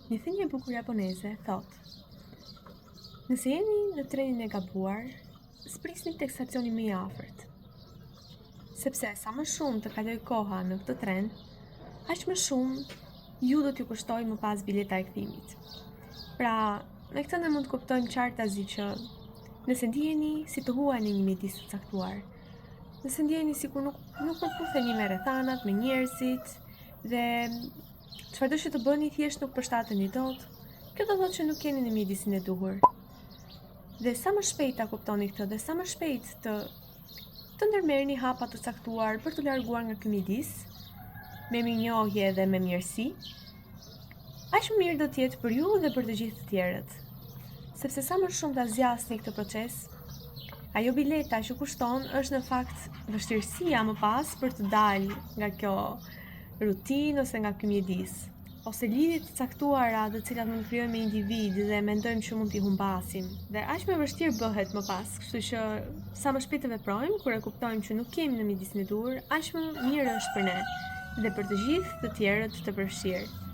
Një thënie e bukur japoneze thotë: nëse jeni në trenin e gabuar, sprisni tek stacioni më i afërt. Sepse sa më shumë të kaloj koha në këtë tren, aq më shumë ju do t'ju kushtoj më pas bileta e kthimit. Pra, me këtë ne mund të kuptojmë qartazi që nëse ndiheni si të huani një mjedis të caktuar, nëse ndiheni sikur nuk përputheni me rrethanat, me njerëzit dhe çfarëdo që të bëni thjesht nuk përshtateni dot, kjo do thotë që nuk jeni në mjedisin e duhur. Dhe sa më shpejt ta kuptoni këtë dhe sa më shpejt të ndërmerrni hapa të caktuar për të larguar nga ky mjedis, me mirënjohje dhe me mirësi, aq më mirë do të jetë për ju dhe për të gjithë të tjerët. Sepse sa më shumë ta zgjasni këtë proces, ajo bileta që kushton është në fakt vështirësia më pas për të dalë nga kjo rutinë ose nga ky mjedis, ose lidhje të caktuara të cilat mund të krijojmë me individ dhe mendojmë që mund t'i humbasim. Dhe aq më vështirë bëhet më pas, kështu që sa më shpejt të veprojmë kur e kuptojmë që nuk kemi në mjedisin e duhur, aq më mirë është për ne dhe për të gjithë të tjerët të përfshirë.